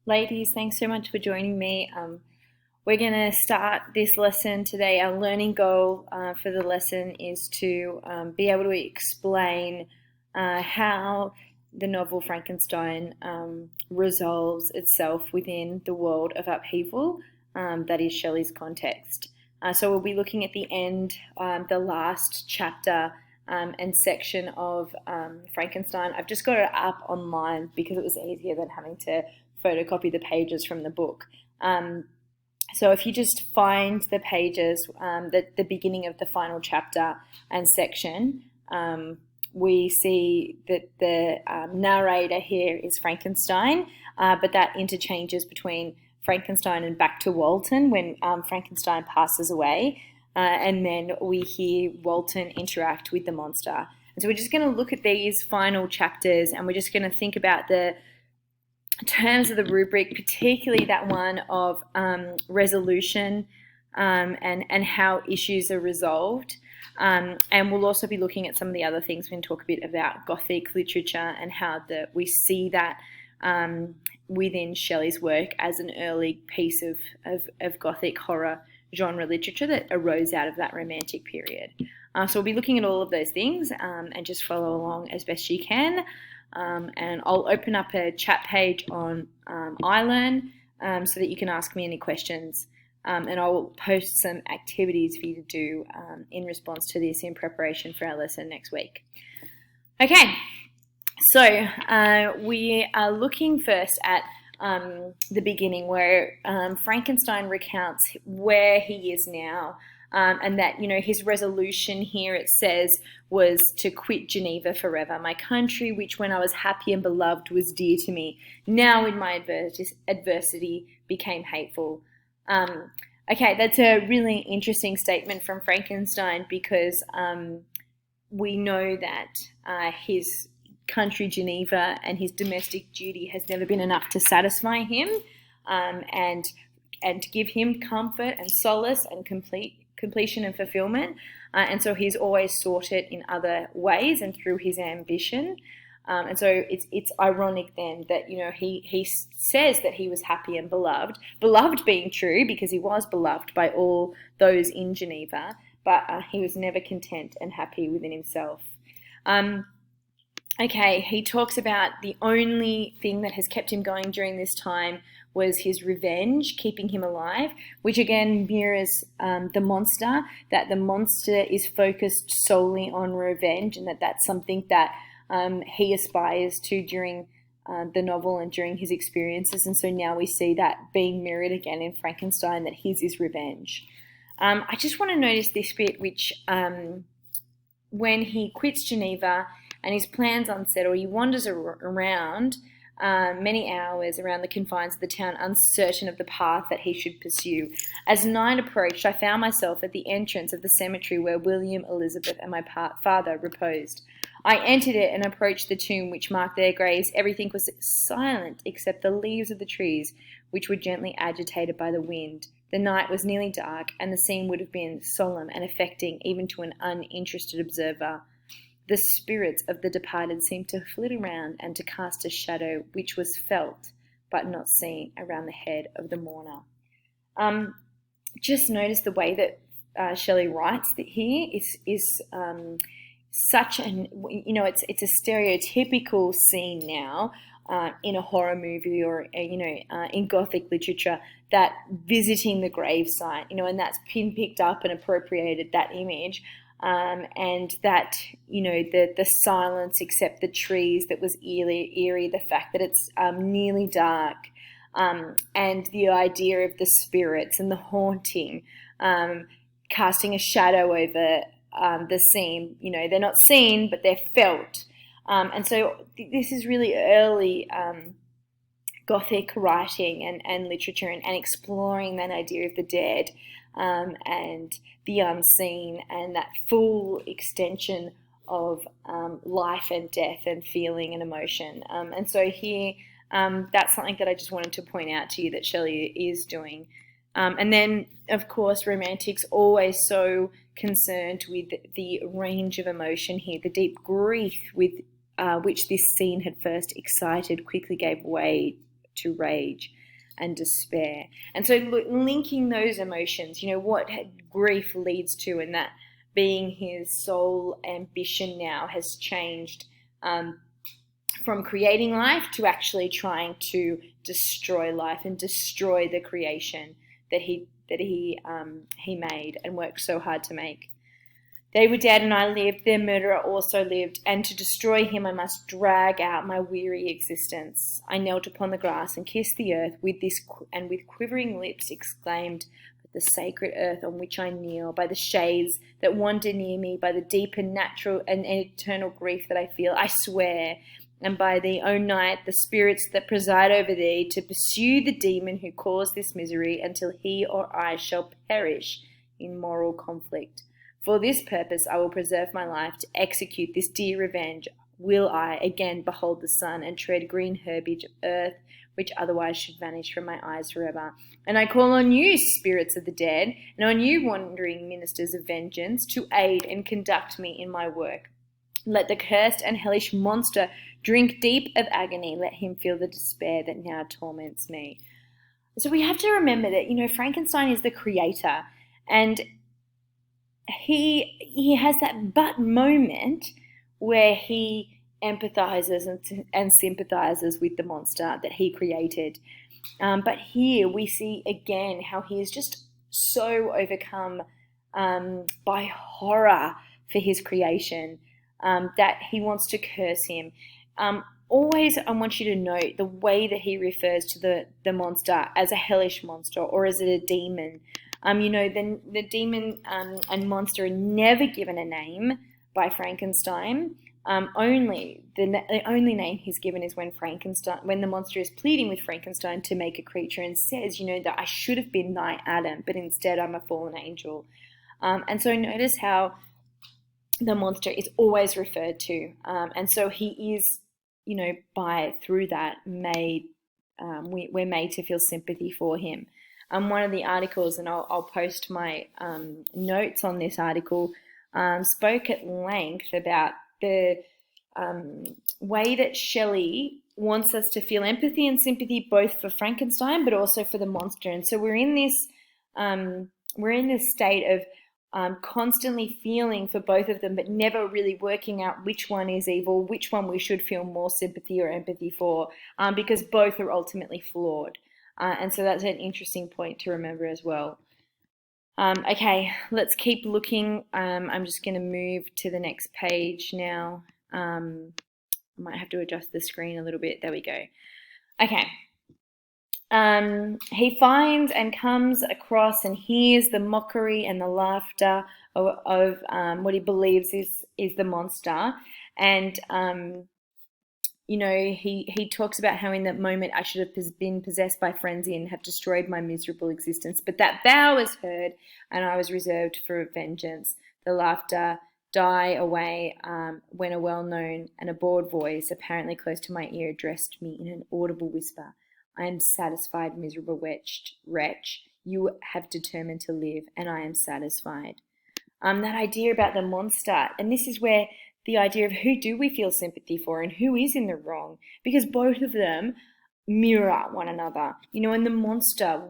Ladies, thanks so much for joining me. We're going to start this lesson today. Our learning goal for the lesson is to be able to explain how the novel Frankenstein resolves itself within the world of upheaval that is Shelley's context. So we'll be looking at the end, the last chapter and section of Frankenstein. I've just got it up online because it was easier than having to photocopy the pages from the book. So if you just find the pages, the beginning of the final chapter and section, we see that the narrator here is Frankenstein, but that interchanges between Frankenstein and back to Walton when Frankenstein passes away, and then we hear Walton interact with the monster. And so we're just going to look at these final chapters, and we're just going to think about the terms of the rubric, particularly that one of resolution and how issues are resolved. And we'll also be looking at some of the other things. We're going to talk a bit about Gothic literature and how we see that within Shelley's work as an early piece of Gothic horror genre literature that arose out of that Romantic period. So we'll be looking at all of those things and just follow along as best you can. And I'll open up a chat page on iLearn so that you can ask me any questions. And I'll post some activities for you to do in response to this in preparation for our lesson next week. Okay, so we are looking first at the beginning where Frankenstein recounts where he is now. And that, his resolution here, it says, was to quit Geneva forever, my country, which when I was happy and beloved was dear to me, now in my adversity became hateful. Okay, that's a really interesting statement from Frankenstein because we know that his country, Geneva, and his domestic duty has never been enough to satisfy him and to give him comfort and solace and completion and fulfillment, and so he's always sought it in other ways and through his ambition, and so it's ironic then that he says that he was happy and beloved being true because he was beloved by all those in Geneva, but he was never content and happy within himself. Okay, he talks about the only thing that has kept him going during this time was his revenge, keeping him alive, which again mirrors the monster, that the monster is focused solely on revenge and that's something that he aspires to during the novel and during his experiences. And so now we see that being mirrored again in Frankenstein, that his is revenge. I just want to notice this bit, which when he quits Geneva and his plans unsettled, he wanders around many hours around the confines of the town, uncertain of the path that he should pursue. As night approached, I found myself at the entrance of the cemetery where William, Elizabeth, and my father reposed. I entered it and approached the tomb which marked their graves. Everything was silent except the leaves of the trees, which were gently agitated by the wind. The night was nearly dark, and the scene would have been solemn and affecting even to an uninterested observer. The spirits of the departed seemed to flit around and to cast a shadow which was felt but not seen around the head of the mourner. Just notice the way that Shelley writes that here is such an, it's a stereotypical scene now in a horror movie or, in Gothic literature, that visiting the gravesite, and that's picked up and appropriated that image. And that, the silence except the trees that was eerie, the fact that it's nearly dark, and the idea of the spirits and the haunting, casting a shadow over the scene. They're not seen, but they're felt. And so this is really early Gothic writing and literature and exploring that idea of the dead and the unseen and that full extension of life and death and feeling and emotion. And so here, that's something that I just wanted to point out to you that Shelley is doing. And then, of course, Romantics always so concerned with the range of emotion here, the deep grief with which this scene had first excited quickly gave way to rage and despair. And so linking those emotions, what grief leads to, and that being his sole ambition now has changed from creating life to actually trying to destroy life and destroy the creation that he made and worked so hard to make. They were dead and I lived, their murderer also lived, and to destroy him I must drag out my weary existence. I knelt upon the grass and kissed the earth with quivering lips exclaimed, the sacred earth on which I kneel, by the shades that wander near me, by the deep and natural and eternal grief that I feel, I swear, and by thee, O night, the spirits that preside over thee, to pursue the demon who caused this misery until he or I shall perish in moral conflict. For this purpose I will preserve my life, to execute this dear revenge. Will I again behold the sun and tread green herbage of earth, which otherwise should vanish from my eyes forever. And I call on you, spirits of the dead, and on you, wandering ministers of vengeance, to aid and conduct me in my work. Let the cursed and hellish monster drink deep of agony. Let him feel the despair that now torments me. So we have to remember that, Frankenstein is the creator, and he has that but moment where he empathizes and sympathizes with the monster that he created. But here we see again how he is just so overcome by horror for his creation that he wants to curse him. Always, I want you to note the way that he refers to the monster as a hellish monster or as a demon. The demon and monster are never given a name by Frankenstein. Only the only name he's given is when the monster is pleading with Frankenstein to make a creature and says, that I should have been thy Adam, but instead I'm a fallen angel. And so notice how the monster is always referred to, and so he is, through that made. We're made to feel sympathy for him. One of the articles, and I'll post my notes on this article, spoke at length about the way that Shelley wants us to feel empathy and sympathy both for Frankenstein but also for the monster. And so we're in this state of constantly feeling for both of them, but never really working out which one is evil, which one we should feel more sympathy or empathy for, because both are ultimately flawed. And so that's an interesting point to remember as well. Okay, let's keep looking. I'm just going to move to the next page now. I might have to adjust the screen a little bit. There we go. Okay. He finds and comes across and hears the mockery and the laughter of what he believes is the monster. And he talks about how in that moment I should have been possessed by frenzy and have destroyed my miserable existence. But that vow was heard, and I was reserved for vengeance. The laughter die away when a well-known and a bored voice, apparently close to my ear, addressed me in an audible whisper. I am satisfied, miserable wretch. You have determined to live, and I am satisfied. That idea about the monster, and this is where the idea of who do we feel sympathy for and who is in the wrong, because both of them mirror one another. And the monster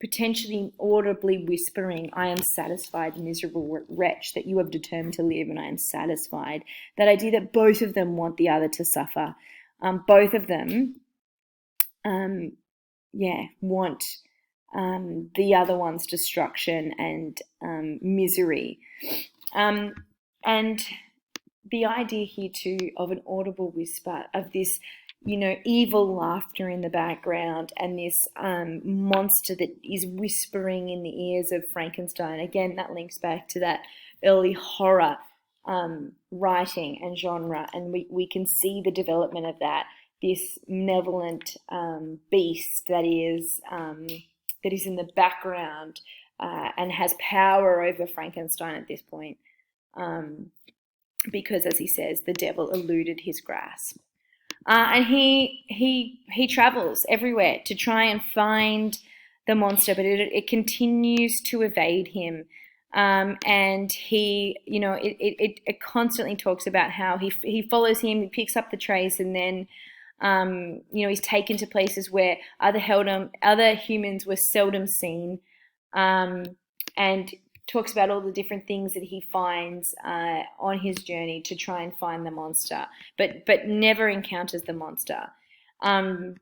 potentially audibly whispering, I am satisfied, miserable wretch, that you have determined to live and I am satisfied. That idea that both of them want the other to suffer. Both of them, want the other one's destruction and misery. And the idea here too of an audible whisper, of this, evil laughter in the background, and this monster that is whispering in the ears of Frankenstein. Again, that links back to that early horror writing and genre, and we can see the development of that. This malevolent beast that is in the background and has power over Frankenstein at this point. Because, as he says, the devil eluded his grasp. And he travels everywhere to try and find the monster, but it continues to evade him. And it constantly talks about how he follows him, he picks up the trace, and then He's taken to places where other humans were seldom seen, and talks about all the different things that he finds on his journey to try and find the monster, but never encounters the monster. And,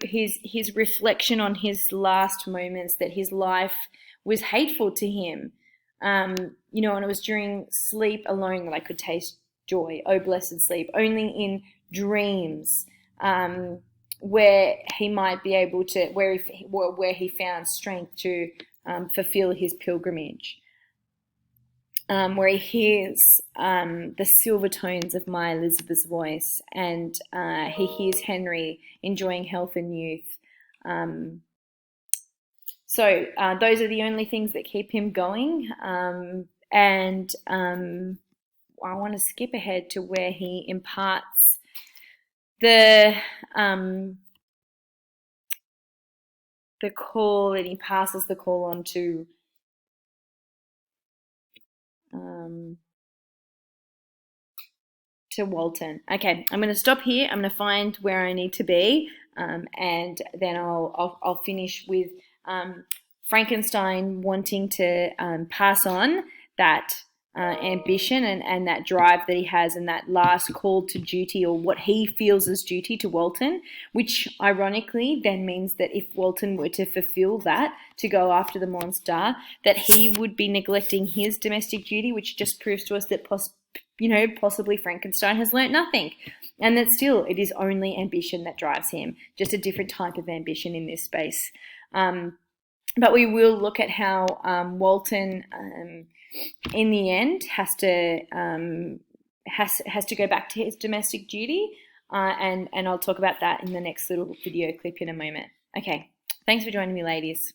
his reflection on his last moments, that his life was hateful to him. And it was during sleep alone that I could taste joy. Oh, blessed sleep! Only in dreams, where he might be able to, where he found strength to fulfill his pilgrimage. Where he hears the silver tones of my Elizabeth's voice, and he hears Henry enjoying health and youth. So those are the only things that keep him going. And I want to skip ahead to where he imparts the call, and he passes the call on to Walton. Okay, I'm going to stop here. I'm going to find where I need to be, and then I'll finish with Frankenstein wanting to pass on that ambition and that drive that he has, and that last call to duty, or what he feels as duty, to Walton, which ironically then means that if Walton were to fulfill that, to go after the monster, that he would be neglecting his domestic duty, which just proves to us that possibly Frankenstein has learnt nothing, and that still it is only ambition that drives him, just a different type of ambition in this space. But we will look at how Walton, in the end, has to go back to his domestic duty, and I'll talk about that in the next little video clip in a moment. Okay, thanks for joining me, ladies.